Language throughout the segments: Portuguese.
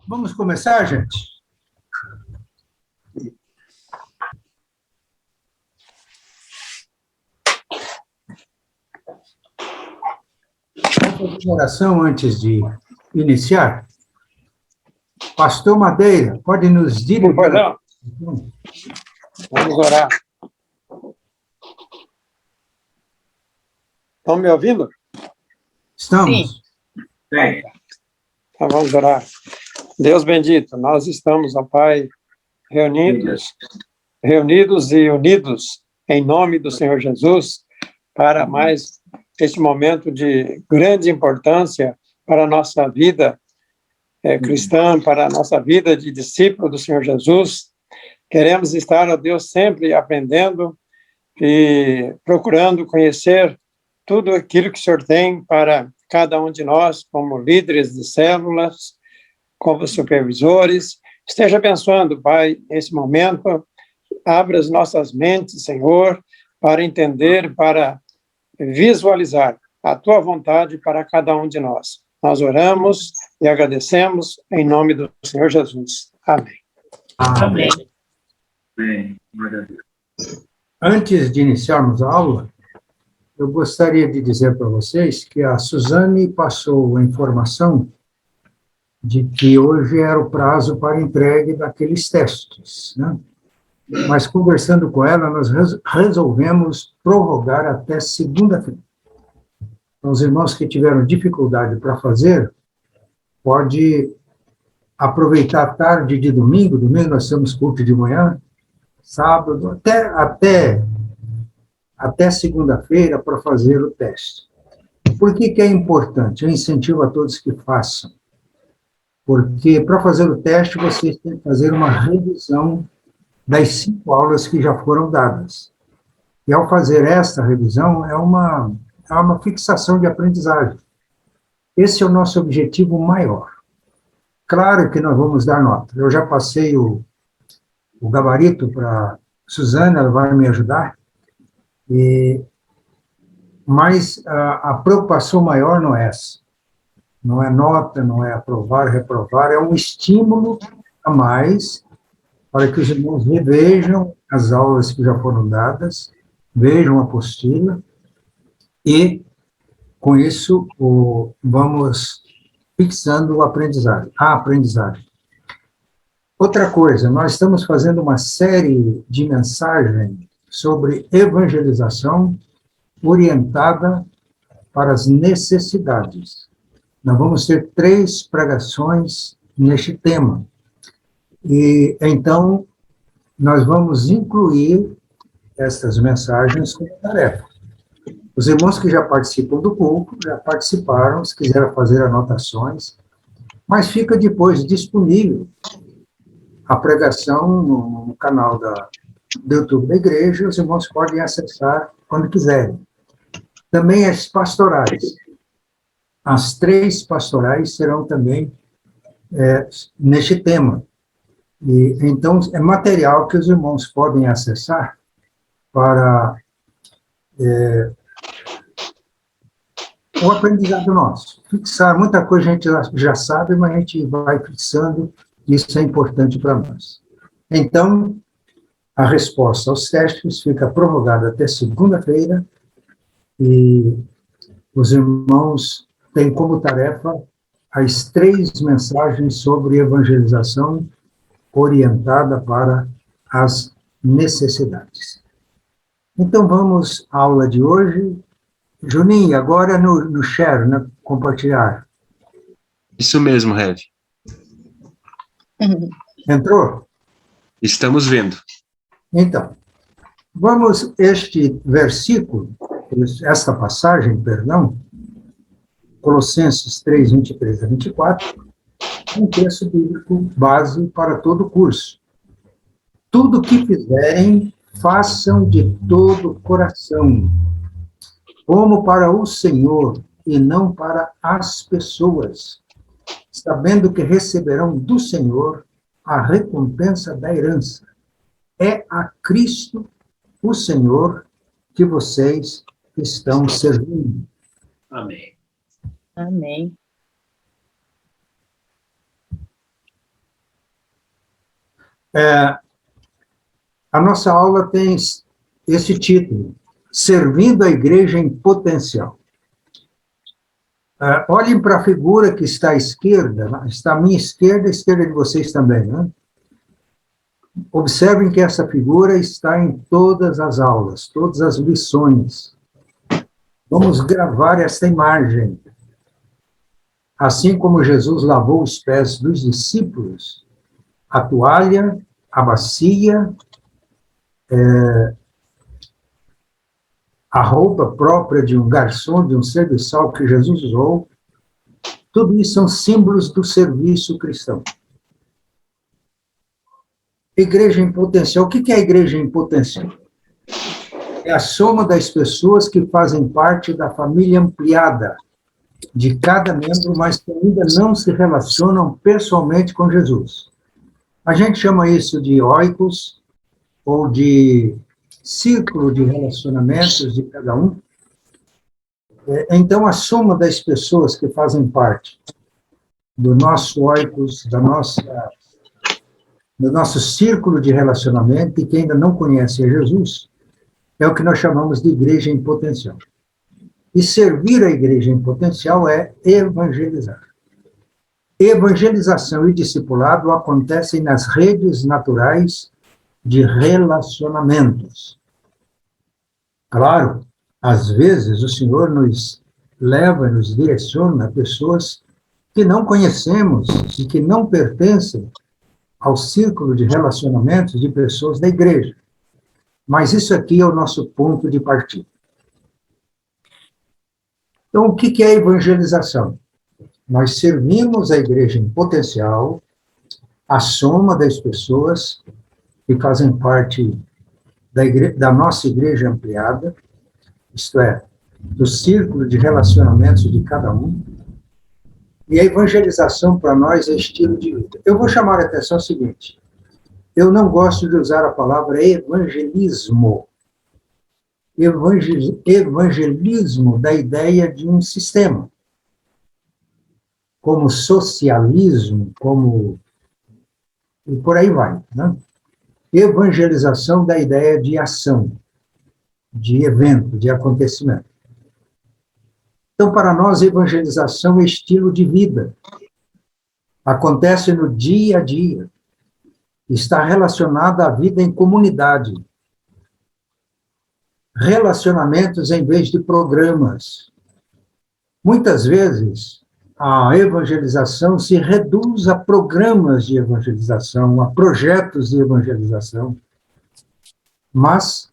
Vamos começar, gente? Vamos fazer uma oração antes de iniciar? Pastor Madeira, pode nos dirigir? Vamos orar. Estão me ouvindo? Estamos. Sim. Então vamos orar. Deus bendito, nós estamos, ó Pai, reunidos e unidos em nome do Senhor Jesus para mais este momento de grande importância para a nossa vida cristã, para a nossa vida de discípulo do Senhor Jesus. Queremos estar, ó Deus, sempre aprendendo e procurando conhecer tudo aquilo que o Senhor tem para cada um de nós, como líderes de células, como supervisores. Esteja abençoando, Pai, esse momento. Abra as nossas mentes, Senhor, para entender, para visualizar a Tua vontade para cada um de nós. Nós oramos e agradecemos em nome do Senhor Jesus. Amém. Amém. Amém. Antes de iniciarmos a aula, eu gostaria de dizer para vocês que a Suzane passou a informação de que hoje era o prazo para entregue daqueles testes, né? Mas, conversando com ela, nós resolvemos prorrogar até segunda-feira. Então, os irmãos que tiveram dificuldade para fazer, pode aproveitar a tarde de domingo nós temos culto de manhã, sábado, até segunda-feira para fazer o teste. Por que é importante? Eu incentivo a todos que façam. Porque, para fazer o teste, vocês têm que fazer uma revisão das 5 aulas que já foram dadas. E, ao fazer esta revisão, é uma fixação de aprendizagem. Esse é o nosso objetivo maior. Claro que nós vamos dar nota. Eu já passei o gabarito para a Suzana, ela vai me ajudar. Mas a preocupação maior não é essa. Não é nota, não é aprovar, reprovar, é um estímulo a mais para que os irmãos revejam as aulas que já foram dadas, vejam a apostila e, com isso, vamos fixando a aprendizagem. Outra coisa, nós estamos fazendo uma série de mensagens sobre evangelização orientada para as necessidades. Nós vamos ter 3 pregações neste tema. E, então, nós vamos incluir estas mensagens como tarefa. Os irmãos que já participam do culto, já participaram, se quiserem fazer anotações, mas fica depois disponível a pregação no canal do YouTube da igreja, os irmãos podem acessar quando quiserem. Também as pastorais. As 3 pastorais serão também neste tema. E, então, é material que os irmãos podem acessar para o aprendizado nosso. Fixar, muita coisa a gente já sabe, mas a gente vai fixando, isso é importante para nós. Então, a resposta aos testes fica prorrogada até segunda-feira, e os irmãos têm como tarefa as 3 mensagens sobre evangelização orientada para as necessidades. Então, vamos à aula de hoje. Juninho, agora no share, no compartilhar. Isso mesmo, Rev. Entrou? Estamos vendo. Então, vamos este versículo, esta passagem, perdão, Colossenses 3, 23 a 24, um texto bíblico base para todo o curso. Tudo que fizerem, façam de todo o coração, como para o Senhor e não para as pessoas, sabendo que receberão do Senhor a recompensa da herança. É a Cristo, o Senhor, que vocês estão servindo. Amém. Amém. A nossa aula tem esse título, Servindo a Igreja em Potencial. Olhem para a figura que está à esquerda, está à minha esquerda, à esquerda de vocês também, né? Observem que essa figura está em todas as aulas, todas as lições. Vamos gravar essa imagem. Assim como Jesus lavou os pés dos discípulos, a toalha, a bacia, a roupa própria de um garçom, de um serviçal que Jesus usou, tudo isso são símbolos do serviço cristão. Igreja em potencial. O que é a igreja em potencial? É a soma das pessoas que fazem parte da família ampliada de cada membro, mas que ainda não se relacionam pessoalmente com Jesus. A gente chama isso de oikos, ou de círculo de relacionamentos de cada um. Então, a soma das pessoas que fazem parte do nosso oikos, do nosso círculo de relacionamento, e que ainda não conhece a Jesus, é o que nós chamamos de igreja em potencial. E servir a igreja em potencial é evangelizar. Evangelização e discipulado acontecem nas redes naturais de relacionamentos. Claro, às vezes o Senhor nos leva, nos direciona a pessoas que não conhecemos e que não pertencem ao círculo de relacionamentos de pessoas da igreja. Mas isso aqui é o nosso ponto de partida. Então, o que é evangelização? Nós servimos a igreja em potencial, a soma das pessoas que fazem parte da nossa igreja ampliada, isto é, do círculo de relacionamentos de cada um. E a evangelização para nós é estilo de vida. Eu vou chamar a atenção ao seguinte: eu não gosto de usar a palavra evangelismo. Evangelismo da ideia de um sistema, como socialismo, como... e por aí vai, né? Evangelização da ideia de ação, de evento, de acontecimento. Então, para nós, evangelização é estilo de vida. Acontece no dia a dia. Está relacionada à vida em comunidade. Relacionamentos em vez de programas. Muitas vezes, a evangelização se reduz a programas de evangelização, a projetos de evangelização. Mas,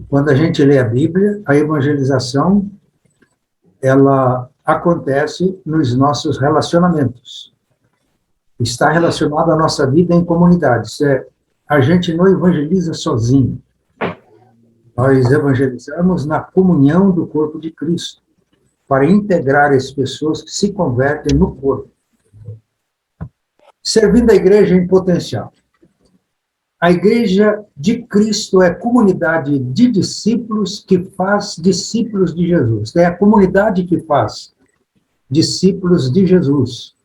quando a gente lê a Bíblia, a evangelização, ela acontece nos nossos relacionamentos. Está relacionado à nossa vida em comunidade. A gente não evangeliza sozinho. Nós evangelizamos na comunhão do corpo de Cristo, para integrar as pessoas que se convertem no corpo. Servindo a igreja em potencial. A igreja de Cristo é comunidade de discípulos que faz discípulos de Jesus. É a comunidade que faz discípulos de Jesus.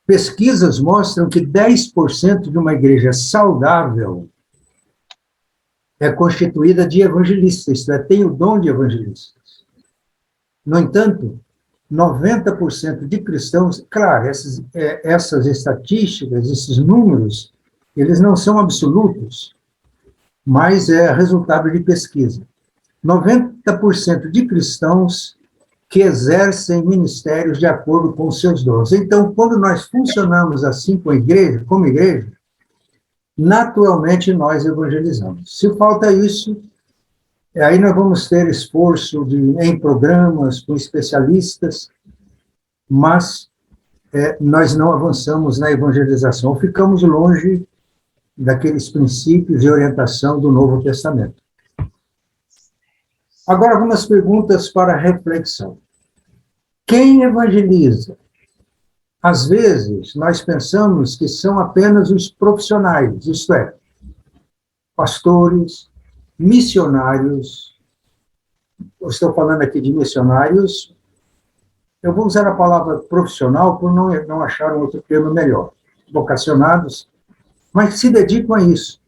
Pesquisas mostram que 10% de uma igreja saudável é constituída de evangelistas, isto é, tem o dom de evangelistas. No entanto, 90% de cristãos, claro, essas estatísticas, esses números, eles não são absolutos, mas é resultado de pesquisa. 90% de cristãos que exercem ministérios de acordo com os seus dons. Então, quando nós funcionamos assim como igreja, naturalmente nós evangelizamos. Se falta isso, aí nós vamos ter esforço em programas, com especialistas, mas nós não avançamos na evangelização, ficamos longe daqueles princípios de orientação do Novo Testamento. Agora, algumas perguntas para reflexão. Quem evangeliza? Às vezes, nós pensamos que são apenas os profissionais, isto é, pastores, missionários. Eu estou falando aqui de missionários, eu vou usar a palavra profissional por não achar um outro termo melhor. Vocacionados, mas se dedicam a isso.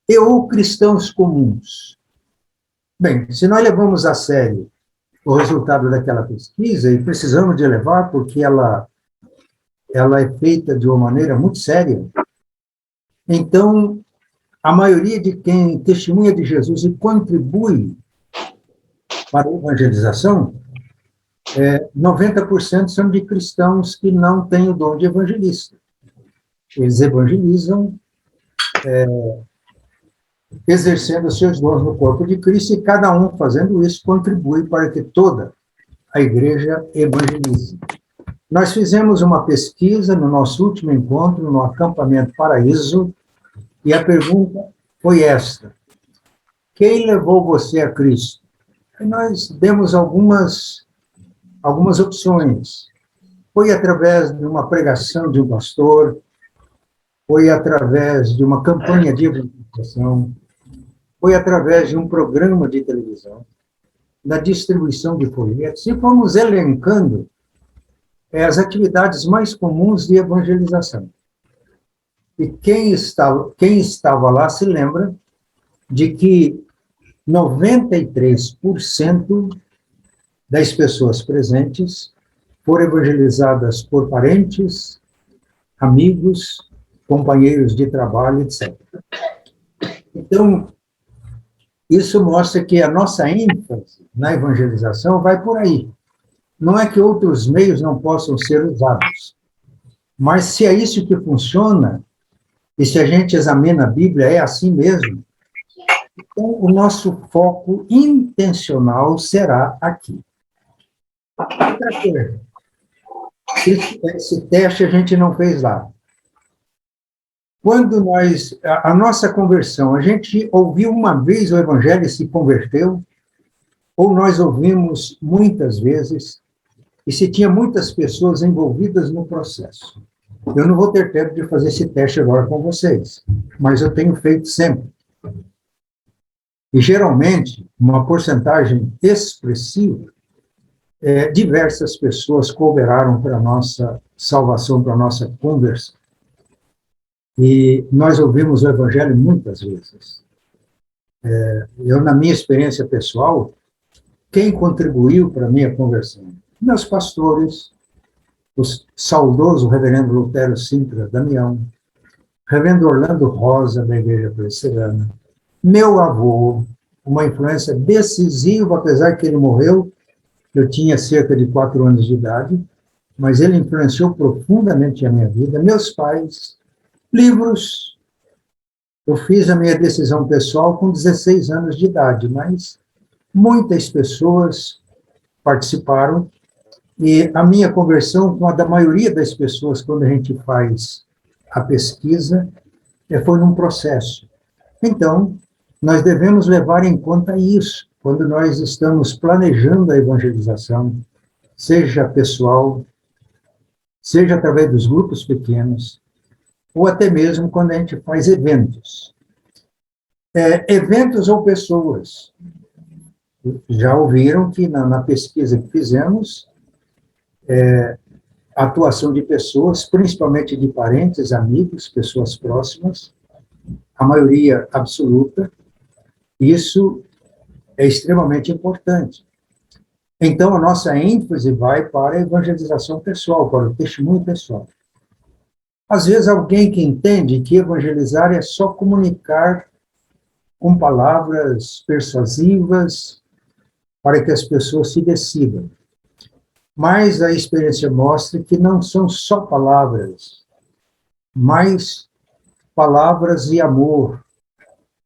E ou cristãos comuns. Bem, se nós levamos a sério o resultado daquela pesquisa, e precisamos de levar porque ela é feita de uma maneira muito séria, então, a maioria de quem testemunha de Jesus e contribui para a evangelização, 90% são de cristãos que não têm o dom de evangelista. Eles evangelizam exercendo os seus dons no corpo de Cristo, e cada um fazendo isso contribui para que toda a igreja evangelize. Nós fizemos uma pesquisa no nosso último encontro, no acampamento Paraíso, e a pergunta foi esta: quem levou você a Cristo? E nós demos algumas opções. Foi através de uma pregação de um pastor, foi através de uma campanha de evangelização, foi através de um programa de televisão, da distribuição de folhetos, e fomos elencando as atividades mais comuns de evangelização. E quem estava lá se lembra de que 93% das pessoas presentes foram evangelizadas por parentes, amigos, companheiros de trabalho, etc. Então, isso mostra que a nossa ênfase na evangelização vai por aí. Não é que outros meios não possam ser usados, mas se é isso que funciona, e se a gente examina a Bíblia, é assim mesmo, então o nosso foco intencional será aqui. Outra coisa, esse teste a gente não fez lá. Quando a nossa conversão, a gente ouviu uma vez o Evangelho e se converteu, ou nós ouvimos muitas vezes, e se tinha muitas pessoas envolvidas no processo. Eu não vou ter tempo de fazer esse teste agora com vocês, mas eu tenho feito sempre. E, geralmente, uma porcentagem expressiva, diversas pessoas cooperaram para a nossa salvação, para a nossa conversão. E nós ouvimos o Evangelho muitas vezes. Eu, na minha experiência pessoal, quem contribuiu para a minha conversão? Meus pastores, o saudoso reverendo Lutero Sintra Damião, reverendo Orlando Rosa, da Igreja Presbiteriana, meu avô, uma influência decisiva, apesar que ele morreu, eu tinha cerca de 4 anos de idade, mas ele influenciou profundamente a minha vida, meus pais, livros. Eu fiz a minha decisão pessoal com 16 anos de idade, mas muitas pessoas participaram, e a minha conversão, com a da maioria das pessoas, quando a gente faz a pesquisa, foi num processo. Então, nós devemos levar em conta isso, quando nós estamos planejando a evangelização, seja pessoal, seja através dos grupos pequenos, ou até mesmo quando a gente faz eventos. Eventos ou pessoas. Já ouviram que na pesquisa que fizemos, a atuação de pessoas, principalmente de parentes, amigos, pessoas próximas, a maioria absoluta, isso é extremamente importante. Então, a nossa ênfase vai para a evangelização pessoal, para o testemunho pessoal. Às vezes, alguém que entende que evangelizar é só comunicar com palavras persuasivas para que as pessoas se decidam. Mas a experiência mostra que não são só palavras, mas palavras e amor.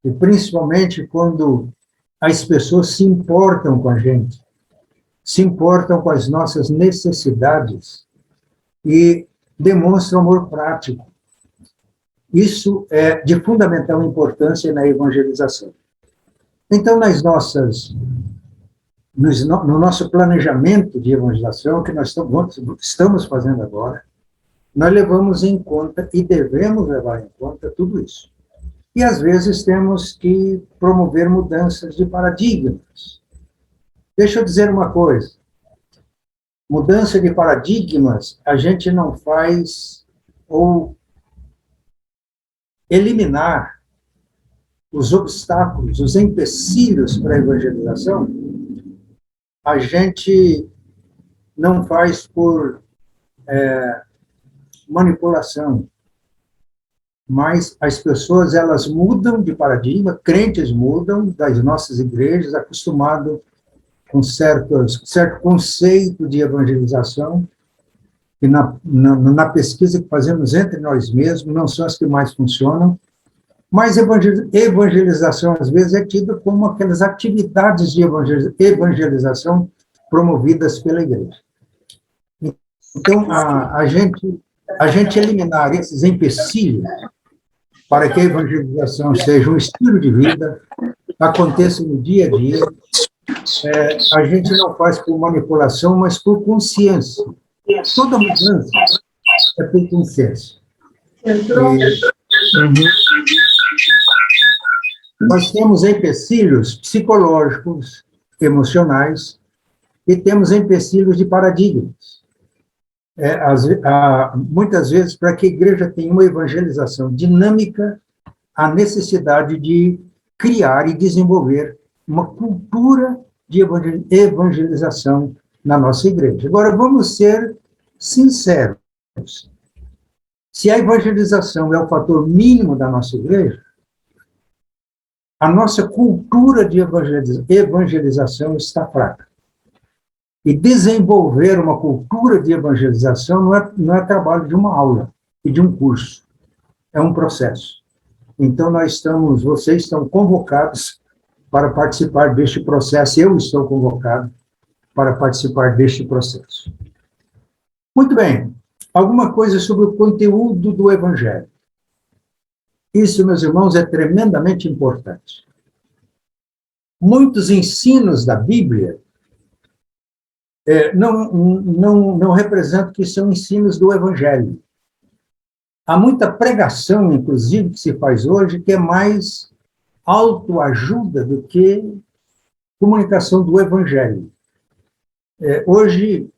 E principalmente quando as pessoas se importam com a gente, se importam com as nossas necessidades e demonstram amor prático. Isso é de fundamental importância na evangelização. Então, no nosso planejamento de evangelização, que nós estamos fazendo agora, nós levamos em conta e devemos levar em conta tudo isso. E, às vezes, temos que promover mudanças de paradigmas. Deixa eu dizer uma coisa. Mudança de paradigmas, a gente não faz ou eliminar os obstáculos, os empecilhos para a evangelização, a gente não faz por manipulação, mas as pessoas, elas mudam de paradigma, crentes mudam das nossas igrejas, acostumados com certo conceito de evangelização, que na pesquisa que fazemos entre nós mesmos, não são as que mais funcionam, mas evangelização, às vezes, é tida como aquelas atividades de evangelização promovidas pela igreja. Então, a gente eliminar esses empecilhos para que a evangelização seja um estilo de vida, aconteça no dia a dia, a gente não faz por manipulação, mas por consciência. Toda mudança é por consciência. Nós temos empecilhos psicológicos, emocionais, e temos empecilhos de paradigmas. Muitas vezes, para que a igreja tenha uma evangelização dinâmica, há necessidade de criar e desenvolver uma cultura de evangelização na nossa igreja. Agora, vamos ser sinceros. Se a evangelização é o fator mínimo da nossa igreja, a nossa cultura de evangelização está fraca. E desenvolver uma cultura de evangelização não é trabalho de uma aula e de um curso. É um processo. Então, vocês estão convocados para participar deste processo. Eu estou convocado para participar deste processo. Muito bem. Alguma coisa sobre o conteúdo do Evangelho. Isso, meus irmãos, é tremendamente importante. Muitos ensinos da Bíblia não representam que são ensinos do Evangelho. Há muita pregação, inclusive, que se faz hoje, que é mais autoajuda do que comunicação do Evangelho. Hoje,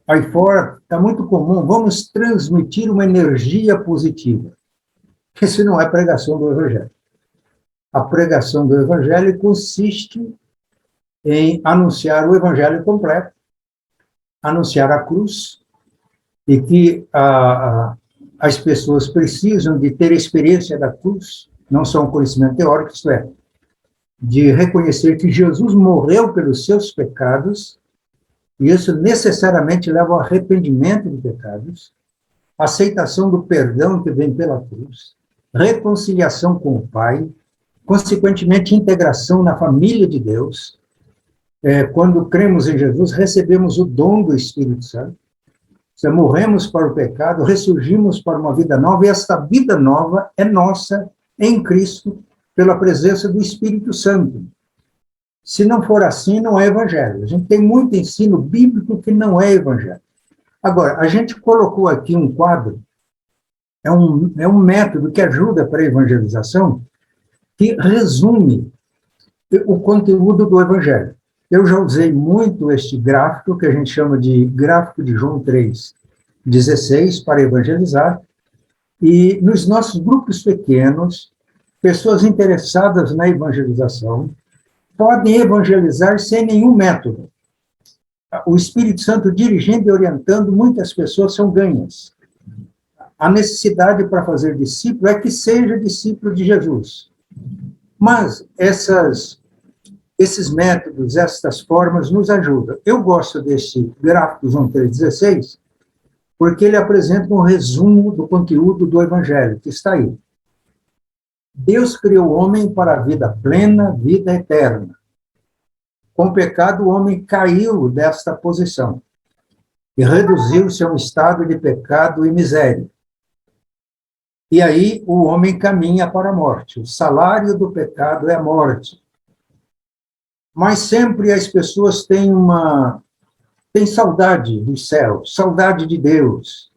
aí fora, está muito comum, vamos transmitir uma energia positiva. Isso não é pregação do Evangelho. A pregação do Evangelho consiste em anunciar o Evangelho completo, anunciar a cruz, e que as pessoas precisam de ter experiência da cruz, não só um conhecimento teórico, isto é, de reconhecer que Jesus morreu pelos seus pecados, e isso necessariamente leva ao arrependimento de pecados, aceitação do perdão que vem pela cruz, reconciliação com o Pai, consequentemente, integração na família de Deus. Quando cremos em Jesus, recebemos o dom do Espírito Santo. Morremos para o pecado, ressurgimos para uma vida nova, e esta vida nova é nossa em Cristo, pela presença do Espírito Santo. Se não for assim, não é evangelho. A gente tem muito ensino bíblico que não é evangelho. Agora, a gente colocou aqui um quadro, é um método que ajuda para a evangelização, que resume o conteúdo do evangelho. Eu já usei muito este gráfico, que a gente chama de gráfico de João 3,16, para evangelizar, e nos nossos grupos pequenos, pessoas interessadas na evangelização podem evangelizar sem nenhum método. O Espírito Santo dirigindo e orientando, muitas pessoas são ganhas. A necessidade para fazer discípulo é que seja discípulo de Jesus. Mas esses métodos, estas formas nos ajudam. Eu gosto desse gráfico João 3,16, porque ele apresenta um resumo do conteúdo do Evangelho, que está aí. Deus criou o homem para a vida plena, vida eterna. Com o pecado, o homem caiu desta posição e reduziu-se a um estado de pecado e miséria. E aí o homem caminha para a morte. O salário do pecado é a morte. Mas sempre as pessoas têm saudade do céu, saudade de Deus.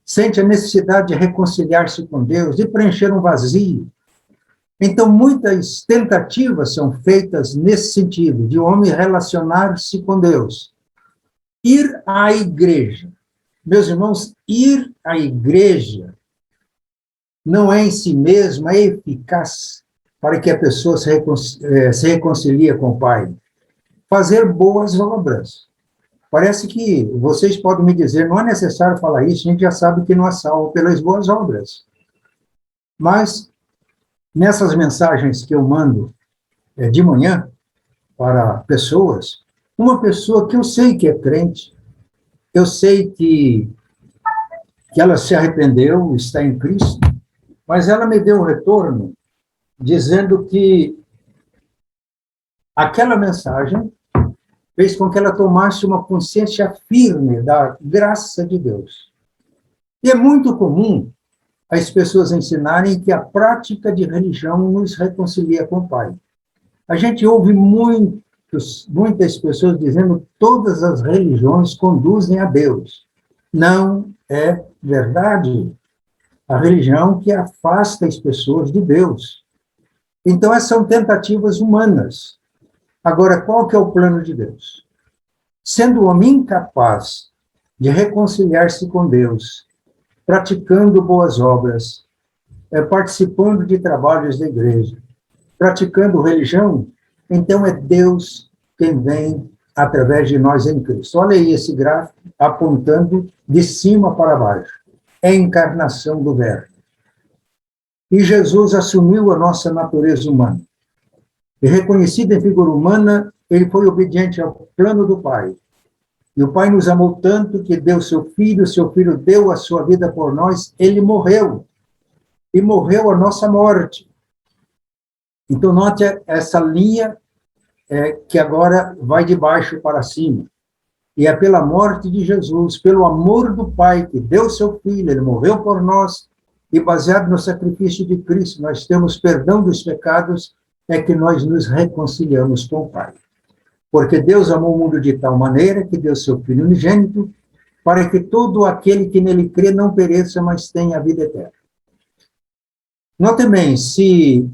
Sente a necessidade de reconciliar-se com Deus, de preencher um vazio. Então, muitas tentativas são feitas nesse sentido, de o homem relacionar-se com Deus. Ir à igreja. Meus irmãos, ir à igreja não é em si mesma eficaz para que a pessoa se reconcilie com o Pai. Fazer boas obras. Parece que vocês podem me dizer, não é necessário falar isso, a gente já sabe que não é salvo pelas boas obras. Mas, nessas mensagens que eu mando de manhã para pessoas, uma pessoa que eu sei que é crente, eu sei que ela se arrependeu, está em Cristo, mas ela me deu um retorno dizendo que aquela mensagem fez com que ela tomasse uma consciência firme da graça de Deus. E é muito comum as pessoas ensinarem que a prática de religião nos reconcilia com o Pai. A gente ouve muitas pessoas dizendo que todas as religiões conduzem a Deus. Não é verdade. A religião que afasta as pessoas de Deus. Então, essas são tentativas humanas. Agora, qual que é o plano de Deus? Sendo o homem incapaz de reconciliar-se com Deus, praticando boas obras, participando de trabalhos da igreja, praticando religião, então é Deus quem vem através de nós em Cristo. Olha aí esse gráfico apontando de cima para baixo. É a encarnação do Verbo. E Jesus assumiu a nossa natureza humana. E reconhecido em figura humana, ele foi obediente ao plano do Pai. E o Pai nos amou tanto que deu seu filho deu a sua vida por nós, ele morreu. E morreu a nossa morte. Então, note essa linha que agora vai de baixo para cima. E é pela morte de Jesus, pelo amor do Pai, que deu seu Filho, ele morreu por nós, e baseado no sacrifício de Cristo, nós temos perdão dos pecados, é que nós nos reconciliamos com o Pai. Porque Deus amou o mundo de tal maneira que deu seu Filho unigênito, para que todo aquele que nele crê não pereça, mas tenha a vida eterna. Note bem, se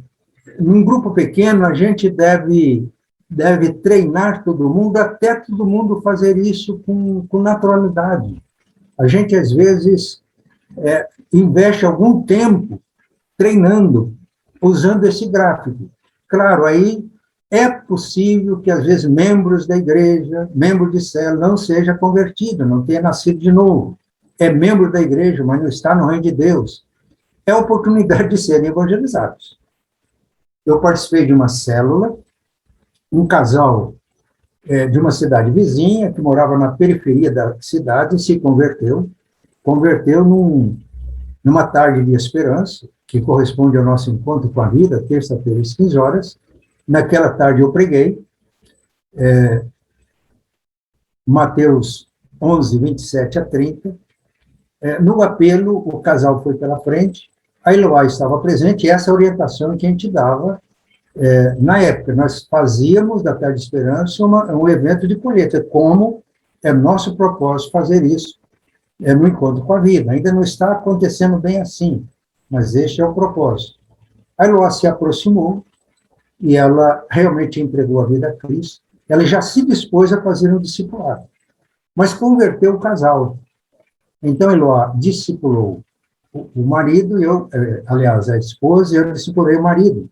num grupo pequeno a gente deve treinar todo mundo, até todo mundo fazer isso com naturalidade. A gente, às vezes, investe algum tempo treinando, usando esse gráfico. Claro, aí é possível que, às vezes, membros da igreja, membro de célula, não seja convertido, não tenha nascido de novo. É membro da igreja, mas não está no reino de Deus. É a oportunidade de serem evangelizados. Eu participei de uma célula, um casal de uma cidade vizinha, que morava na periferia da cidade, se converteu numa tarde de esperança, que corresponde ao nosso encontro com a vida, terça-feira às 15 horas. Naquela tarde eu preguei, Mateus 11, 27 a 30. No apelo, o casal foi pela frente, a Eloá estava presente, e essa orientação que a gente dava. Na época, nós fazíamos da Tarde de Esperança um evento de colheita, como é nosso propósito fazer isso no encontro com a vida. Ainda não está acontecendo bem assim, mas este é o propósito. A Eloá se aproximou e ela realmente entregou a vida a Cristo. Ela já se dispôs a fazer um discipulado, mas converteu o casal. Então, Eloá discipulou o marido, aliás, a esposa, e eu discipulei o marido.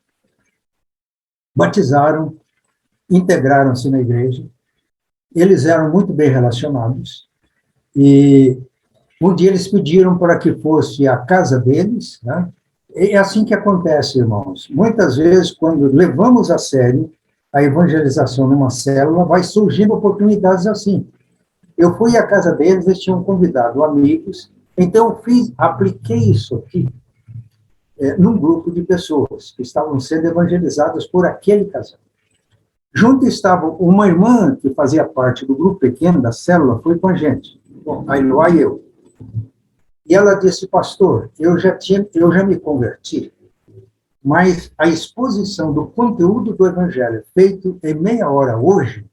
Batizaram, integraram-se na igreja, eles eram muito bem relacionados, e um dia eles pediram para que fosse a casa deles, né? É assim que acontece, irmãos. Muitas vezes, quando levamos a sério a evangelização numa célula, vai surgindo oportunidades assim. Eu fui à casa deles, eles tinham convidado amigos, então eu apliquei isso aqui, num grupo de pessoas que estavam sendo evangelizadas por aquele casal. Junto estava uma irmã que fazia parte do grupo pequeno da célula, foi com a gente, a Eloá e eu. E ela disse, pastor, eu já me converti, mas a exposição do conteúdo do evangelho feito em meia hora hoje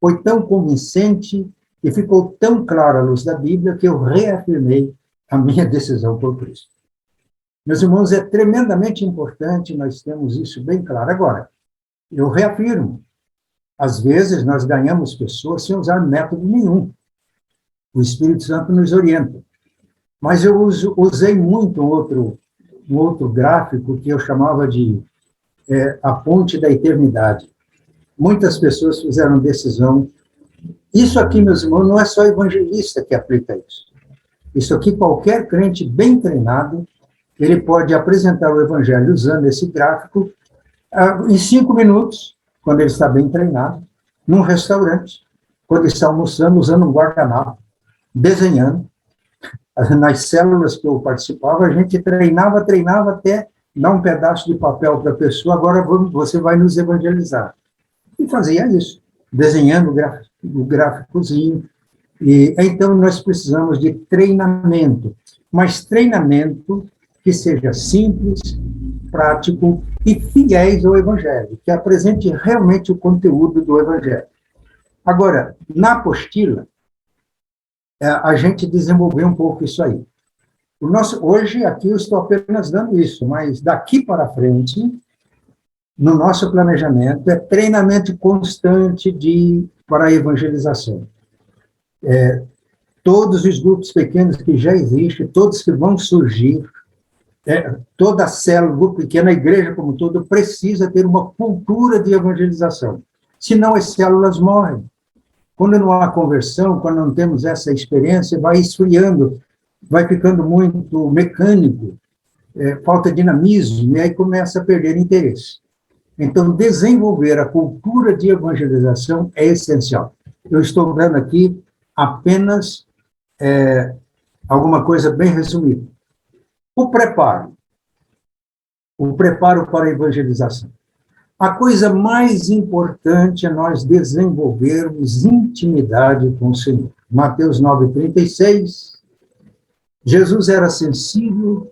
foi tão convincente e ficou tão clara a luz da Bíblia que eu reafirmei a minha decisão por Cristo. Meus irmãos, é tremendamente importante nós termos isso bem claro. Agora, eu reafirmo, às vezes nós ganhamos pessoas sem usar método nenhum. O Espírito Santo nos orienta. Mas eu usei muito um outro gráfico que eu chamava de a ponte da eternidade. Muitas pessoas fizeram decisão. Isso aqui, meus irmãos, não é só evangelista que aplica isso. Isso aqui, qualquer crente bem treinado, ele pode apresentar o evangelho usando esse gráfico em 5 minutos, quando ele está bem treinado, num restaurante, quando está almoçando, usando um guardanapo, desenhando. Nas células que eu participava, a gente treinava até dar um pedaço de papel para a pessoa, agora você vai nos evangelizar. E fazia isso, desenhando o gráficozinho. E então nós precisamos de treinamento, mas treinamento que seja simples, prático e fiéis ao Evangelho, que apresente realmente o conteúdo do Evangelho. Agora, na apostila, a gente desenvolveu um pouco isso aí. Hoje, aqui eu estou apenas dando isso, mas daqui para frente, no nosso planejamento, é treinamento constante para a evangelização. Todos os grupos pequenos que já existem, todos que vão surgir, toda a célula, grupo pequeno, a igreja como um todo, precisa ter uma cultura de evangelização. Senão as células morrem. Quando não há conversão, quando não temos essa experiência, vai esfriando, vai ficando muito mecânico, falta dinamismo, e aí começa a perder interesse. Então, desenvolver a cultura de evangelização é essencial. Eu estou dando aqui apenas alguma coisa bem resumida. O preparo para a evangelização. A coisa mais importante é nós desenvolvermos intimidade com o Senhor. Mateus 9,36, Jesus era sensível,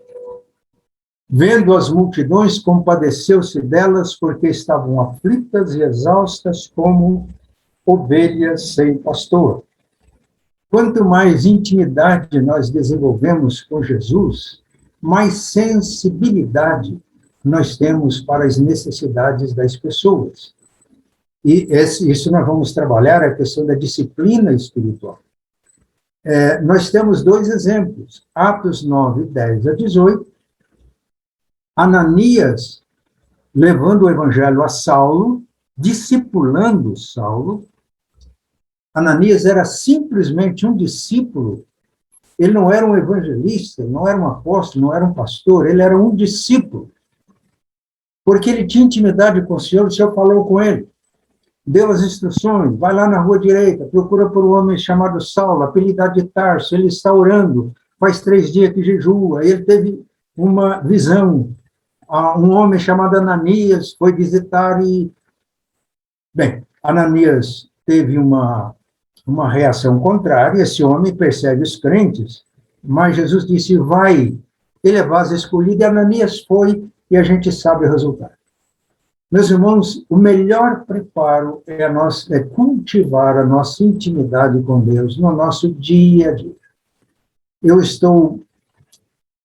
vendo as multidões, compadeceu-se delas, porque estavam aflitas e exaustas como ovelhas sem pastor. Quanto mais intimidade nós desenvolvemos com Jesus, mais sensibilidade nós temos para as necessidades das pessoas. E isso nós vamos trabalhar, a questão da disciplina espiritual. Nós temos 2 exemplos, Atos 9, 10 a 18, Ananias levando o evangelho a Saulo, discipulando Saulo. Ananias era simplesmente um discípulo, ele não era um evangelista, não era um apóstolo, não era um pastor, ele era um discípulo. Porque ele tinha intimidade com o Senhor falou com ele, deu as instruções, vai lá na rua direita, procura por um homem chamado Saulo, apelidado de Tarso, ele está orando, faz 3 dias que jejua, ele teve uma visão, um homem chamado Ananias foi visitar e... Bem, Ananias teve uma reação contrária, esse homem persegue os crentes, mas Jesus disse, vai, ele é vaso escolhido, e Ananias foi, e a gente sabe o resultado. Meus irmãos, o melhor preparo é cultivar a nossa intimidade com Deus no nosso dia a dia. Eu estou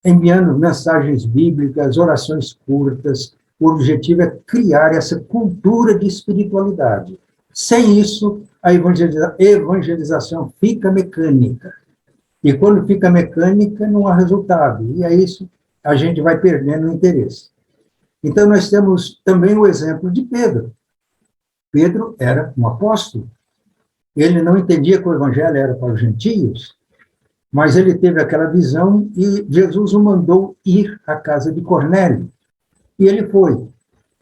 enviando mensagens bíblicas, orações curtas, o objetivo é criar essa cultura de espiritualidade. Sem isso, a evangelização fica mecânica. E quando fica mecânica, não há resultado. E é isso, a gente vai perdendo o interesse. Então, nós temos também o exemplo de Pedro. Pedro era um apóstolo. Ele não entendia que o evangelho era para os gentios, mas ele teve aquela visão e Jesus o mandou ir à casa de Cornélio. E ele foi.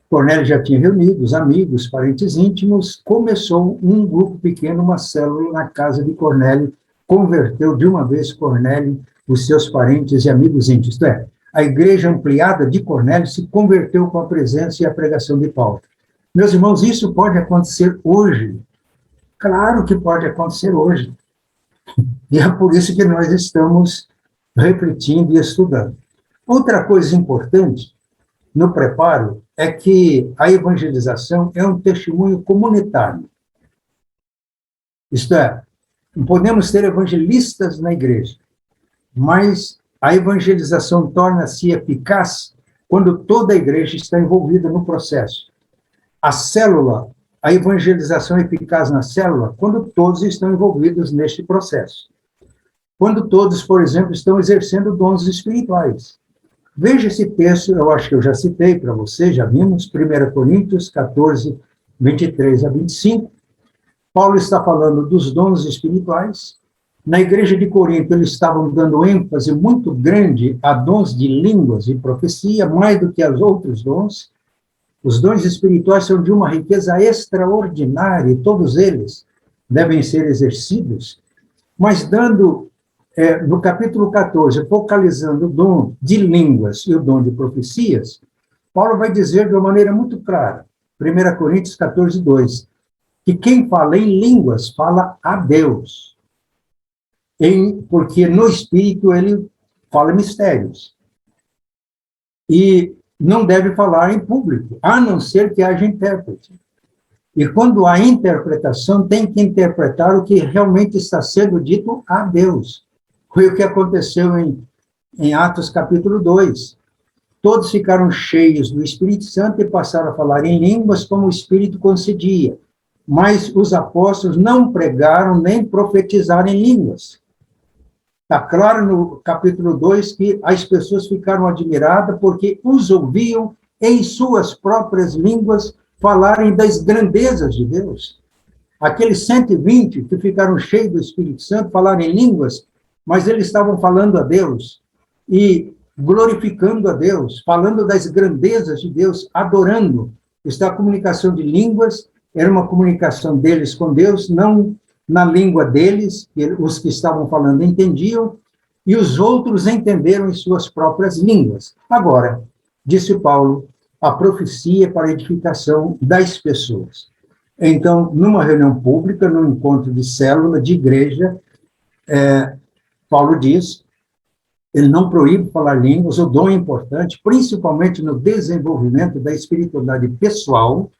Cornélio já tinha reunido os amigos, parentes íntimos, começou um grupo pequeno, uma célula na casa de Cornélio, converteu de uma vez Cornélio, os seus parentes e amigos íntimos. Isto é, a igreja ampliada de Cornélio se converteu com a presença e a pregação de Paulo. Meus irmãos, isso pode acontecer hoje. Claro que pode acontecer hoje. E é por isso que nós estamos refletindo e estudando. Outra coisa importante no preparo é que a evangelização é um testemunho comunitário. Isto é, podemos ter evangelistas na igreja, mas a evangelização torna-se eficaz quando toda a igreja está envolvida no processo. A evangelização é eficaz na célula quando todos estão envolvidos neste processo. Quando todos, por exemplo, estão exercendo dons espirituais. Veja esse texto, eu acho que eu já citei para você, já vimos, 1 Coríntios 14, 23 a 25. Paulo está falando dos dons espirituais. Na igreja de Corinto, eles estavam dando ênfase muito grande a dons de línguas e profecia, mais do que aos outros dons. Os dons espirituais são de uma riqueza extraordinária, e todos eles devem ser exercidos, mas dando, no capítulo 14, focalizando o dom de línguas e o dom de profecias, Paulo vai dizer de uma maneira muito clara, 1 Coríntios 14, 2, que quem fala em línguas fala a Deus, porque no Espírito ele fala mistérios. E não deve falar em público, a não ser que haja intérprete. E quando há interpretação, tem que interpretar o que realmente está sendo dito a Deus. Foi o que aconteceu em Atos capítulo 2. Todos ficaram cheios do Espírito Santo e passaram a falar em línguas como o Espírito concedia. Mas os apóstolos não pregaram nem profetizaram em línguas. Está claro no capítulo 2 que as pessoas ficaram admiradas porque os ouviam em suas próprias línguas falarem das grandezas de Deus. Aqueles 120 que ficaram cheios do Espírito Santo falaram em línguas, mas eles estavam falando a Deus e glorificando a Deus, falando das grandezas de Deus, adorando. A comunicação de línguas era uma comunicação deles com Deus, não na língua deles, que os que estavam falando entendiam, e os outros entenderam em suas próprias línguas. Agora, disse Paulo, a profecia é para a edificação das pessoas. Então, numa reunião pública, num encontro de célula, de igreja, Paulo diz, ele não proíbe falar línguas, o dom é importante, principalmente no desenvolvimento da espiritualidade pessoal,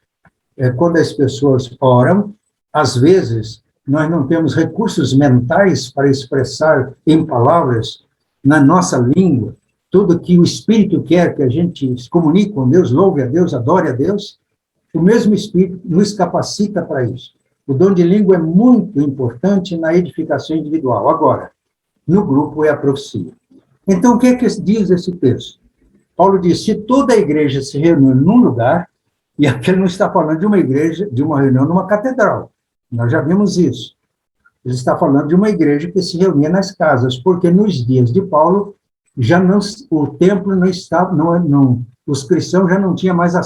quando as pessoas oram, às vezes, nós não temos recursos mentais para expressar em palavras, na nossa língua, tudo que o Espírito quer que a gente se comunique com Deus, louve a Deus, adore a Deus, o mesmo Espírito nos capacita para isso. O dom de língua é muito importante na edificação individual. Agora, no grupo é a profecia. Então, o que é que diz esse texto? Paulo diz, se toda a igreja se reúne num lugar, e aqui ele não está falando de uma igreja, de uma reunião numa catedral, nós já vimos isso. Ele está falando de uma igreja que se reunia nas casas, porque nos dias de Paulo, o templo não estava, os cristãos já não tinham mais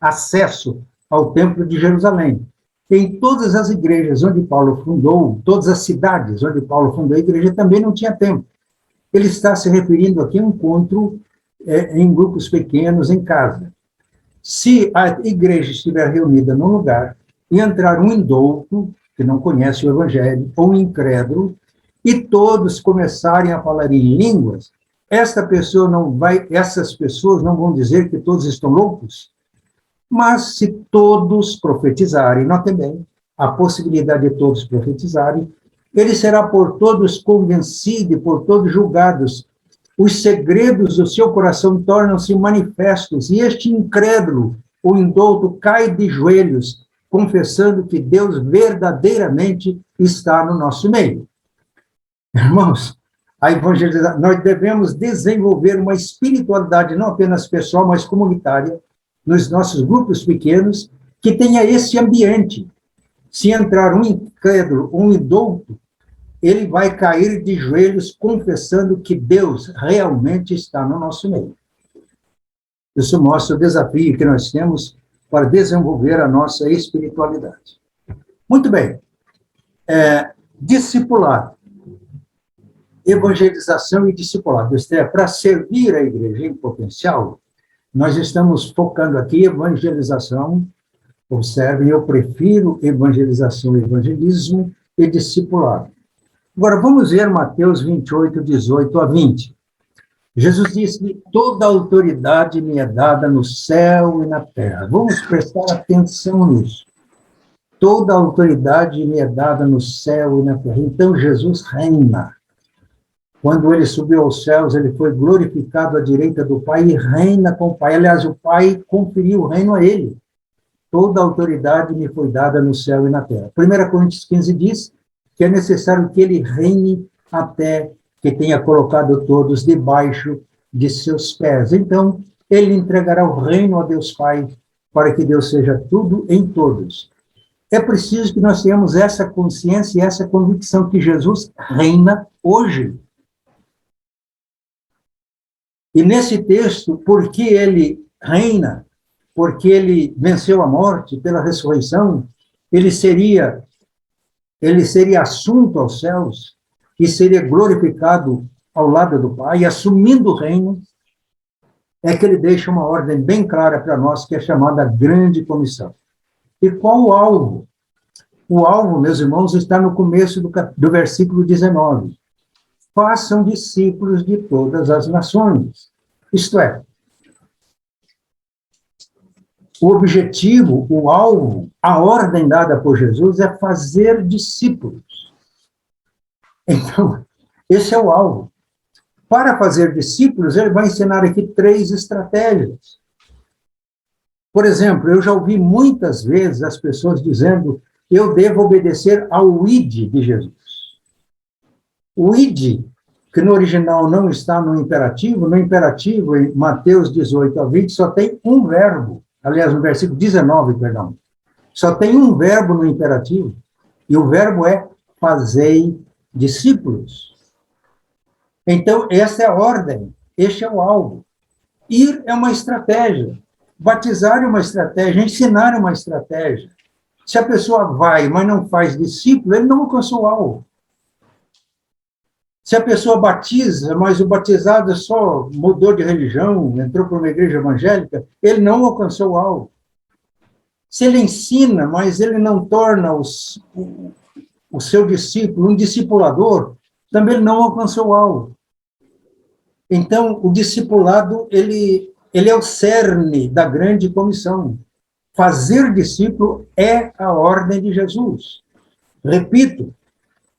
acesso ao templo de Jerusalém. Em todas as igrejas onde Paulo fundou, todas as cidades onde Paulo fundou a igreja, também não tinha templo. Ele está se referindo aqui a um encontro em grupos pequenos, em casa. Se a igreja estiver reunida num lugar e entrar um indouto, que não conhece o evangelho, ou um incrédulo, e todos começarem a falar em línguas, essas pessoas não vão dizer que todos estão loucos, mas se todos profetizarem, notem bem, a possibilidade de todos profetizarem, ele será por todos convencido e por todos julgados. Os segredos do seu coração tornam-se manifestos, e este incrédulo, o indouto, cai de joelhos, confessando que Deus verdadeiramente está no nosso meio. Irmãos, a evangelização, nós devemos desenvolver uma espiritualidade não apenas pessoal, mas comunitária, nos nossos grupos pequenos, que tenha esse ambiente. Se entrar um incrédulo, um indouto, ele vai cair de joelhos confessando que Deus realmente está no nosso meio. Isso mostra o desafio que nós temos para desenvolver a nossa espiritualidade. Muito bem. Discipulado. Evangelização e discipulado. Isto é, para servir a igreja em potencial, nós estamos focando aqui evangelização. Observem, eu prefiro evangelização, evangelismo e discipulado. Agora, vamos ver Mateus 28, 18 a 20. Jesus disse que toda autoridade me é dada no céu e na terra. Vamos prestar atenção nisso. Toda autoridade me é dada no céu e na terra. Então, Jesus reina. Quando ele subiu aos céus, ele foi glorificado à direita do Pai e reina com o Pai. Aliás, o Pai conferiu o reino a ele. Toda autoridade me foi dada no céu e na terra. 1 Coríntios 15 diz que é necessário que ele reine até que tenha colocado todos debaixo de seus pés. Então, ele entregará o reino a Deus Pai, para que Deus seja tudo em todos. É preciso que nós tenhamos essa consciência e essa convicção que Jesus reina hoje. E nesse texto, porque ele reina, porque ele venceu a morte pela ressurreição, ele seria assunto aos céus e seria glorificado ao lado do Pai, assumindo o reino, é que ele deixa uma ordem bem clara para nós, que é chamada Grande Comissão. E qual o alvo? O alvo, meus irmãos, está no começo do versículo 19. Façam discípulos de todas as nações. Isto é, o objetivo, o alvo, a ordem dada por Jesus é fazer discípulos. Então, esse é o alvo. Para fazer discípulos, ele vai ensinar aqui 3 estratégias. Por exemplo, eu já ouvi muitas vezes as pessoas dizendo: eu devo obedecer ao id de Jesus. O id, que no original não está no imperativo, em Mateus 18-20, só tem um verbo. Aliás, no versículo 19, perdão. Só tem um verbo no imperativo, e o verbo é fazei discípulos. Então, essa é a ordem, este é o alvo. Ir é uma estratégia, batizar é uma estratégia, ensinar é uma estratégia. Se a pessoa vai, mas não faz discípulo, ele não alcançou o alvo. Se a pessoa batiza, mas o batizado só mudou de religião, entrou para uma igreja evangélica, ele não alcançou o alvo. Se ele ensina, mas ele não torna o seu discípulo um discipulador, também ele não alcançou o alvo. Então, o discipulado, ele é o cerne da grande comissão. Fazer discípulo é a ordem de Jesus. Repito,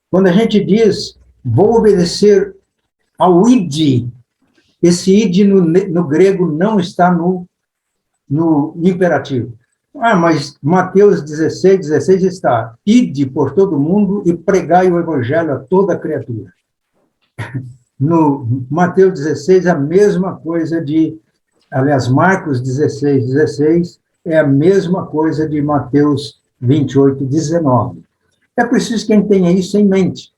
quando a gente diz, vou obedecer ao id, esse id no grego não está no imperativo. Mas Mateus 16 está, ide por todo mundo e pregai o evangelho a toda criatura. No Mateus 16, a mesma coisa aliás, Marcos 16 é a mesma coisa de Mateus 28:19. É preciso que a gente tenha isso em mente,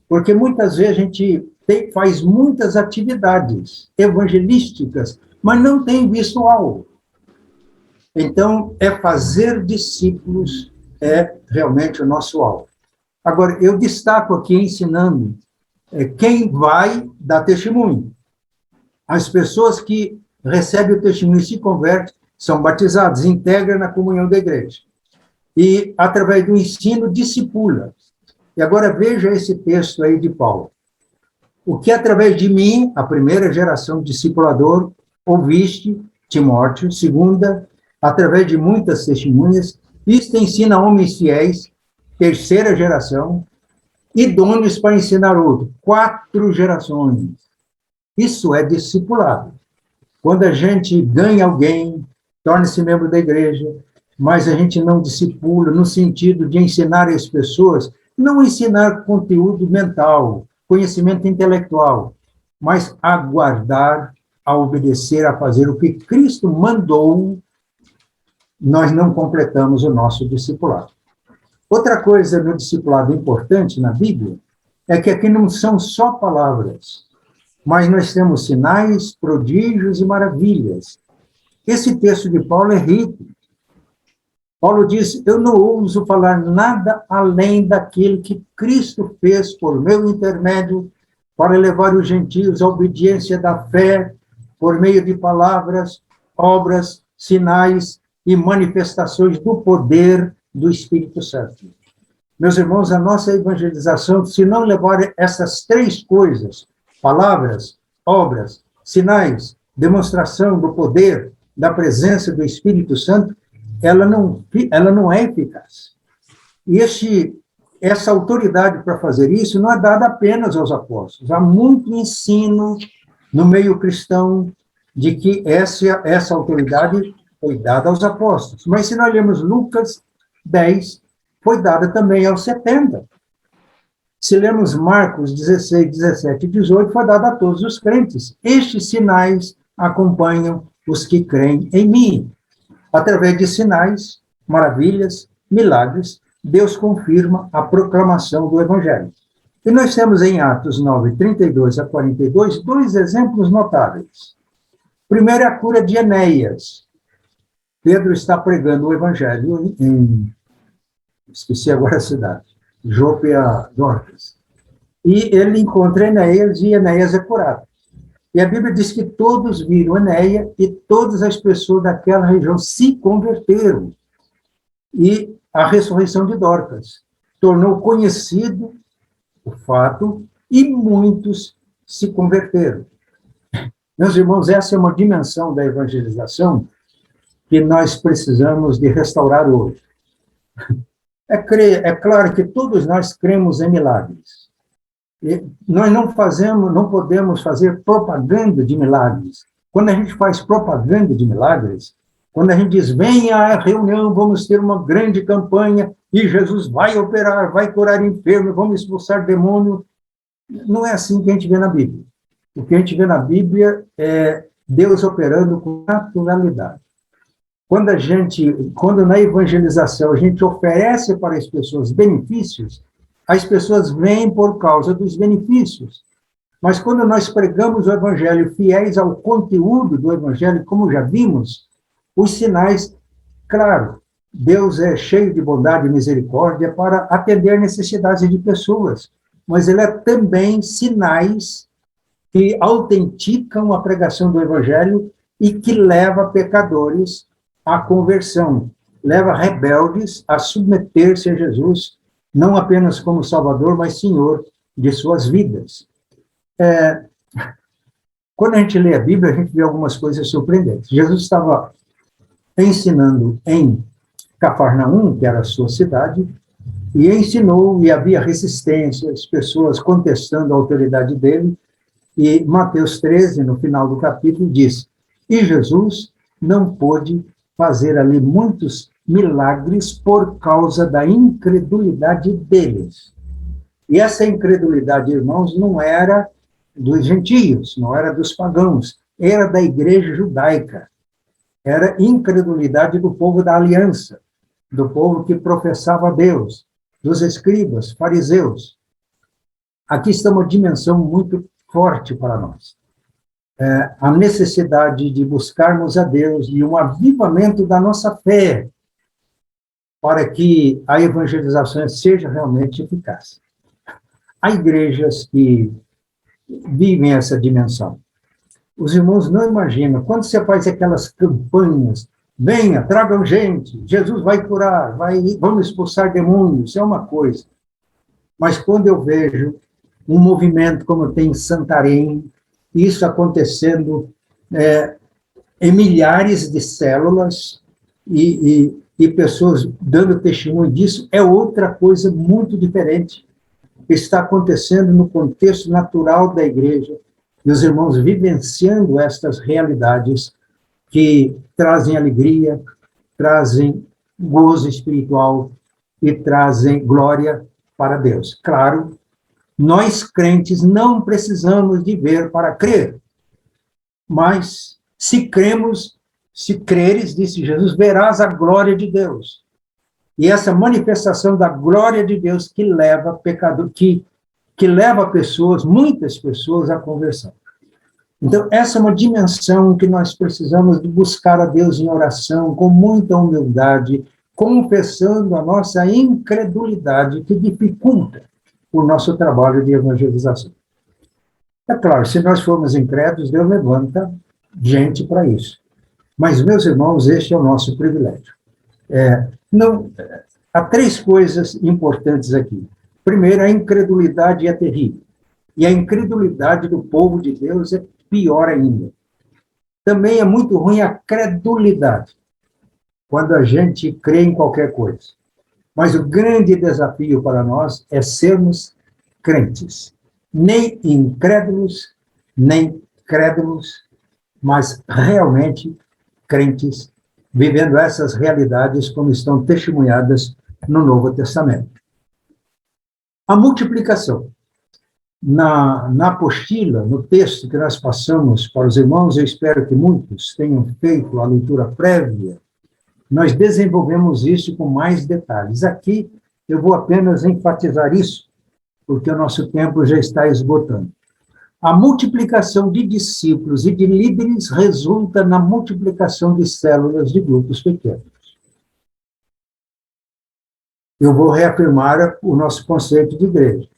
porque muitas vezes a gente faz muitas atividades evangelísticas, mas não tem visto algo. Então, fazer discípulos é realmente o nosso alvo. Agora, eu destaco aqui ensinando quem vai dar testemunho. As pessoas que recebem o testemunho e se convertem, são batizadas, integram na comunhão da igreja. E, através do ensino, discipula. E agora veja esse texto aí de Paulo. O que através de mim, a primeira geração discipulador, ouviste, Timóteo, segunda, através de muitas testemunhas, isto ensina homens fiéis, terceira geração, idôneos para ensinar outro, 4 gerações. Isso é discipulado. Quando a gente ganha alguém, torna-se membro da igreja, mas a gente não discipula no sentido de ensinar as pessoas, não ensinar conteúdo mental, conhecimento intelectual, mas aguardar, a obedecer, a fazer o que Cristo mandou, nós não completamos o nosso discipulado. Outra coisa no discipulado importante na Bíblia é que aqui não são só palavras, mas nós temos sinais, prodígios e maravilhas. Esse texto de Paulo é rico. Paulo diz, eu não ouso falar nada além daquilo que Cristo fez por meu intermédio para levar os gentios à obediência da fé por meio de palavras, obras, sinais e manifestações do poder do Espírito Santo. Meus irmãos, a nossa evangelização, se não levar essas 3 coisas, palavras, obras, sinais, demonstração do poder, da presença do Espírito Santo, ela não é eficaz. E essa autoridade para fazer isso não é dada apenas aos apóstolos. Há muito ensino no meio cristão de que essa autoridade foi dada aos apóstolos. Mas se nós lemos Lucas 10, foi dada também aos 70. Se lemos Marcos 16, 17 e 18, foi dado a todos os crentes. Estes sinais acompanham os que creem em mim. Através de sinais, maravilhas, milagres, Deus confirma a proclamação do Evangelho. E nós temos em Atos 9, 32 a 42, dois exemplos notáveis. Primeiro é a cura de Enéas. Pedro está pregando o Evangelho esqueci agora a cidade, Jope a Dorcas. E ele encontra Enéas e Enéas é curado. E a Bíblia diz que todos viram Enéas e todas as pessoas daquela região se converteram. E a ressurreição de Dorcas tornou conhecido o fato e muitos se converteram. Meus irmãos, essa é uma dimensão da evangelização que nós precisamos de restaurar hoje. É claro que todos nós cremos em milagres. E nós não podemos fazer propaganda de milagres. Quando a gente faz propaganda de milagres, quando a gente diz, venha à reunião, vamos ter uma grande campanha, e Jesus vai operar, vai curar enfermo, vamos expulsar demônio, não é assim que a gente vê na Bíblia. O que a gente vê na Bíblia é Deus operando com naturalidade. Quando na evangelização a gente oferece para as pessoas benefícios, as pessoas vêm por causa dos benefícios. Mas quando nós pregamos o Evangelho fiéis ao conteúdo do Evangelho, como já vimos, os sinais, claro, Deus é cheio de bondade e misericórdia para atender necessidades de pessoas, mas ele é também sinais que autenticam a pregação do Evangelho e que leva pecadores à conversão, leva rebeldes a submeter-se a Jesus, não apenas como Salvador, mas Senhor de suas vidas. Quando a gente lê a Bíblia, a gente vê algumas coisas surpreendentes. Jesus estava ensinando em Cafarnaum, que era a sua cidade, e ensinou, e havia resistência, as pessoas contestando a autoridade dele, e Mateus 13, no final do capítulo, diz, e Jesus não pôde fazer ali muitos milagres por causa da incredulidade deles. E essa incredulidade, irmãos, não era dos gentios, não era dos pagãos, era da igreja judaica. Era incredulidade do povo da aliança, do povo que professava Deus, dos escribas, fariseus. Aqui está uma dimensão muito forte para nós. A necessidade de buscarmos a Deus e um avivamento da nossa fé para que a evangelização seja realmente eficaz. Há igrejas que vivem essa dimensão. Os irmãos não imaginam, quando você faz aquelas campanhas, venha, tragam gente, Jesus vai curar, vamos expulsar demônios, isso é uma coisa. Mas quando eu vejo um movimento como tem em Santarém, isso acontecendo em milhares de células e pessoas dando testemunho disso, é outra coisa muito diferente. Está acontecendo no contexto natural da igreja, e os irmãos vivenciando estas realidades que trazem alegria, trazem gozo espiritual e trazem glória para Deus. Claro, nós crentes não precisamos de ver para crer, mas se cremos, se creres, disse Jesus, verás a glória de Deus. E essa manifestação da glória de Deus que leva pecador, que leva pessoas, muitas pessoas, à conversão. Então, essa é uma dimensão que nós precisamos de buscar a Deus em oração, com muita humildade, confessando a nossa incredulidade que dificulta o nosso trabalho de evangelização. É claro, se nós formos incrédulos, Deus levanta gente para isso. Mas, meus irmãos, este é o nosso privilégio. Há três coisas importantes aqui. Primeiro, a incredulidade é terrível. E a incredulidade do povo de Deus é pior ainda. Também é muito ruim a credulidade, quando a gente crê em qualquer coisa. Mas o grande desafio para nós é sermos crentes. Nem incrédulos, nem crédulos, mas realmente crentes, vivendo essas realidades como estão testemunhadas no Novo Testamento. A multiplicação. Na apostila, no texto que nós passamos para os irmãos, eu espero que muitos tenham feito a leitura prévia, nós desenvolvemos isso com mais detalhes. Aqui eu vou apenas enfatizar isso, porque o nosso tempo já está esgotando. A multiplicação de discípulos e de líderes resulta na multiplicação de células de grupos pequenos. Eu vou reafirmar o nosso conceito de igreja.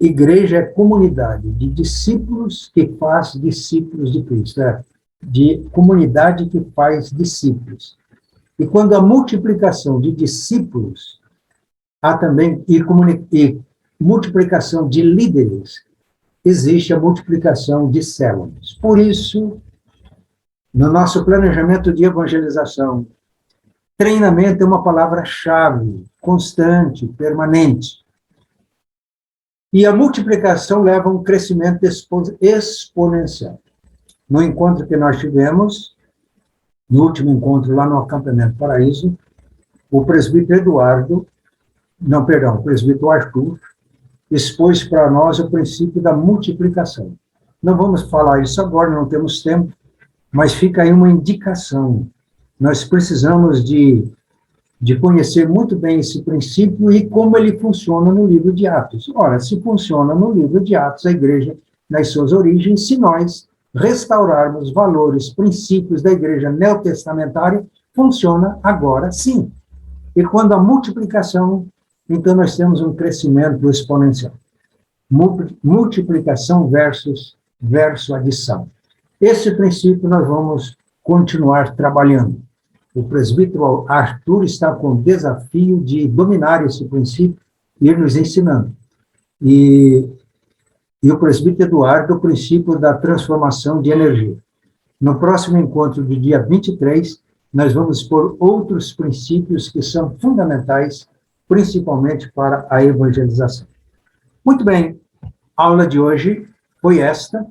Igreja é comunidade de discípulos que faz discípulos de Cristo, de comunidade que faz discípulos. E quando a multiplicação de discípulos, há também, e multiplicação de líderes, existe a multiplicação de células. Por isso, no nosso planejamento de evangelização, treinamento é uma palavra-chave, constante, permanente. E a multiplicação leva a um crescimento exponencial. No encontro que nós tivemos, no último encontro lá no Acampamento Paraíso, o presbítero o presbítero Arthur, expôs para nós o princípio da multiplicação. Não vamos falar isso agora, não temos tempo, mas fica aí uma indicação. Nós precisamos de conhecer muito bem esse princípio e como ele funciona no livro de Atos. Ora, se funciona no livro de Atos, a igreja, nas suas origens, se nós restaurarmos valores, princípios da igreja neotestamentária, funciona agora sim. E quando a multiplicação, então nós temos um crescimento exponencial. Multiplicação versus adição. Esse princípio nós vamos continuar trabalhando. O presbítero Arthur está com o desafio de dominar esse princípio e ir nos ensinando. E o presbítero Eduardo, o princípio da transformação de energia. No próximo encontro do dia 23, nós vamos expor outros princípios que são fundamentais, principalmente para a evangelização. Muito bem, a aula de hoje foi esta,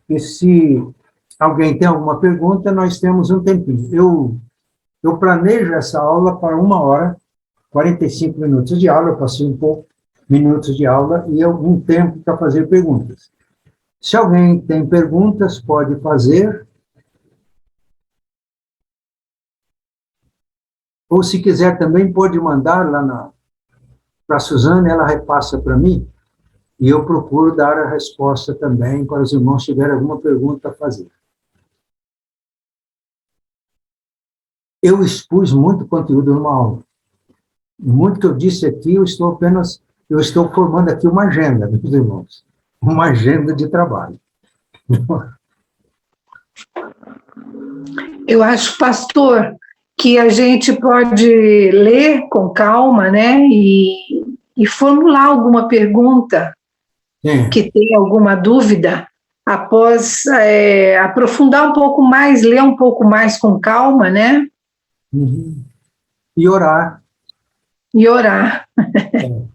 e se alguém tem alguma pergunta, nós temos um tempinho. Eu planejo essa aula para 1h, 45 minutos de aula, eu passei um pouco minutos de aula e algum tempo para fazer perguntas. Se alguém tem perguntas, pode fazer. Ou se quiser também, pode mandar lá para a Suzane, ela repassa para mim, e eu procuro dar a resposta também para os irmãos se tiverem alguma pergunta a fazer. Eu expus muito conteúdo numa aula. Muito que eu disse aqui, eu estou formando aqui uma agenda, meus irmãos. Uma agenda de trabalho. Eu acho, pastor, que a gente pode ler com calma, né, e formular alguma pergunta, que tem alguma dúvida, após aprofundar um pouco mais, ler um pouco mais com calma, né? Uhum. E orar.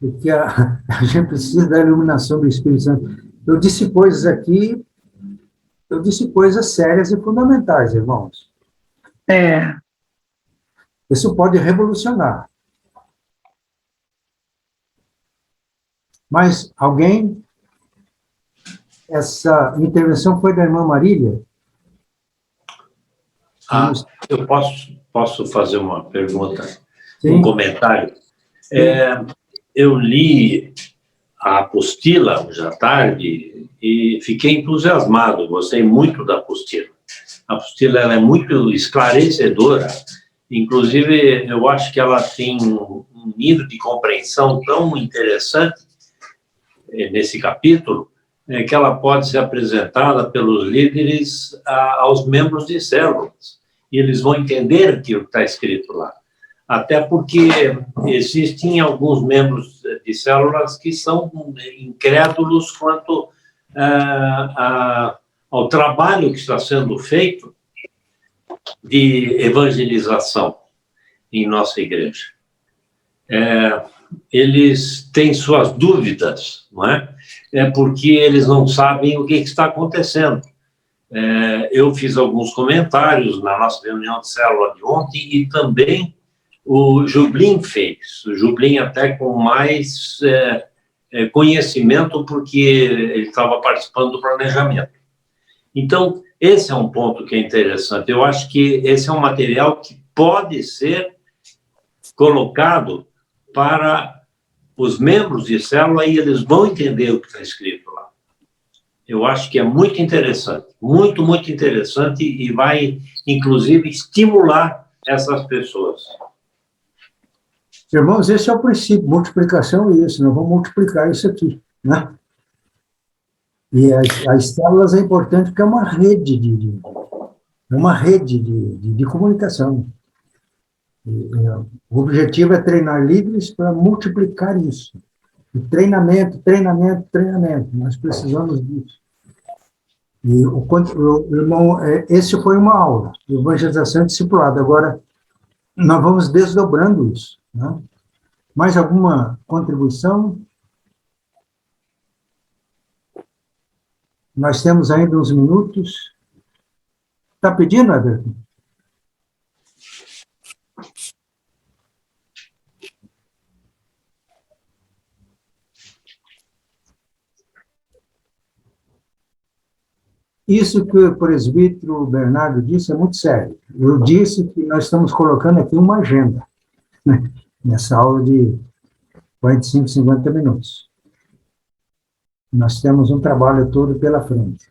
Porque a gente precisa da iluminação do Espírito Santo. Eu disse coisas aqui, sérias e fundamentais, irmãos. Isso pode revolucionar. Mas alguém... Essa intervenção foi da irmã Marília? Eu posso fazer uma pergunta, Sim. Um comentário? Eu li a apostila hoje à tarde e fiquei entusiasmado, gostei muito da apostila. A apostila ela é muito esclarecedora, inclusive eu acho que ela tem um nível de compreensão tão interessante nesse capítulo, que ela pode ser apresentada pelos líderes aos membros de células, e eles vão entender aquilo que está escrito lá. Até porque existem alguns membros de células que são incrédulos quanto ao trabalho que está sendo feito de evangelização em nossa igreja. Eles têm suas dúvidas, não é? Porque eles não sabem o que está acontecendo. Eu fiz alguns comentários na nossa reunião de célula de ontem e também o Jublin fez. O Jublin até com mais conhecimento porque ele estava participando do planejamento. Então, esse é um ponto que é interessante. Eu acho que esse é um material que pode ser colocado para os membros de célula e eles vão entender o que está escrito lá. Eu acho que é muito interessante, muito, muito interessante e vai, inclusive, estimular essas pessoas. Irmãos, esse é o princípio, multiplicação é isso, nós vamos multiplicar isso aqui, né? E as células é importante porque é uma rede de comunicação. O objetivo é treinar líderes para multiplicar isso. E treinamento. Nós precisamos disso. E irmão, esse foi uma aula de evangelização discipulada. Agora, nós vamos desdobrando isso, né? Mais alguma contribuição? Nós temos ainda uns minutos. Está pedindo, Everton? Isso que o presbítero Bernardo disse é muito sério. Eu disse que nós estamos colocando aqui uma agenda, né, nessa aula de 45, 50 minutos. Nós temos um trabalho todo pela frente.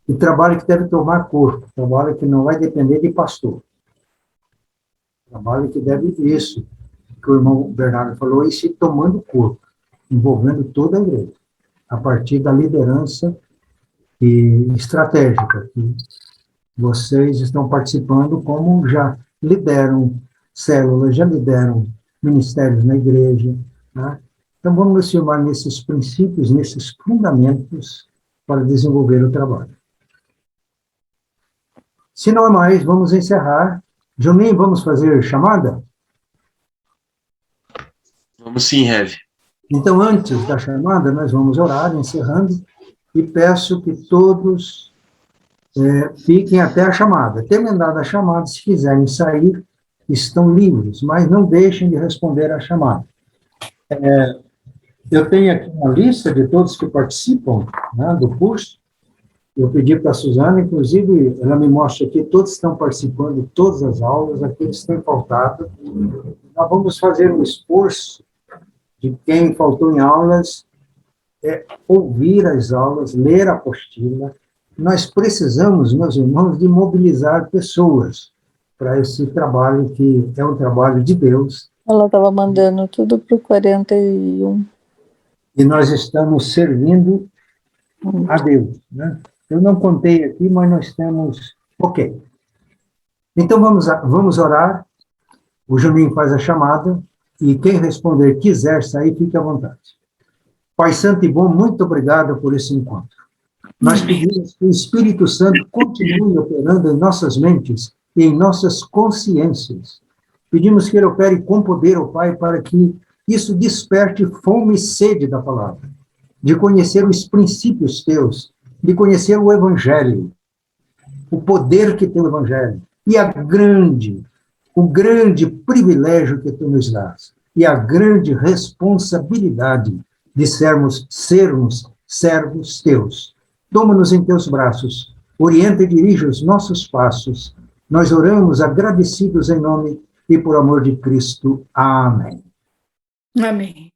E trabalho que deve tomar corpo, trabalho que não vai depender de pastor. Trabalho que deve isso, que o irmão Bernardo falou, e se tomando corpo, envolvendo toda a igreja, a partir da liderança estratégica, que vocês estão participando, como já lideram células, já lideram ministérios na igreja, né? Então, vamos nos firmar nesses princípios, nesses fundamentos, para desenvolver o trabalho. Se não é mais, vamos encerrar. Juninho, vamos fazer chamada? Vamos sim, Rev. Então, antes da chamada, nós vamos orar, encerrando, e peço que todos fiquem até a chamada. Terminada a chamada, se quiserem sair, estão livres, mas não deixem de responder à chamada. Eu tenho aqui uma lista de todos que participam, né, do curso. Eu pedi para a Suzana, inclusive, ela me mostra aqui, todos estão participando de todas as aulas, aqueles que têm faltado. Nós vamos fazer um esforço de quem faltou em aulas, ouvir as aulas, ler a apostila. Nós precisamos, meus irmãos, de mobilizar pessoas para esse trabalho que é um trabalho de Deus. Ela estava mandando tudo para o 41. E nós estamos servindo a Deus, né? Eu não contei aqui, mas nós temos... Ok. Então, vamos orar. O Juninho faz a chamada, e quem responder quiser sair, fique à vontade. Pai Santo e bom, muito obrigado por esse encontro. Nós pedimos que o Espírito Santo continue operando em nossas mentes e em nossas consciências. Pedimos que ele opere com poder, ó Pai, para que isso desperte fome e sede da palavra, de conhecer os princípios teus, de conhecer o Evangelho, o poder que tem o Evangelho, e o grande privilégio que tu nos dás, e a grande responsabilidade de sermos servos teus. Toma-nos em teus braços, orienta e dirige os nossos passos. Nós oramos agradecidos em nome e por amor de Cristo. Amém. Amém.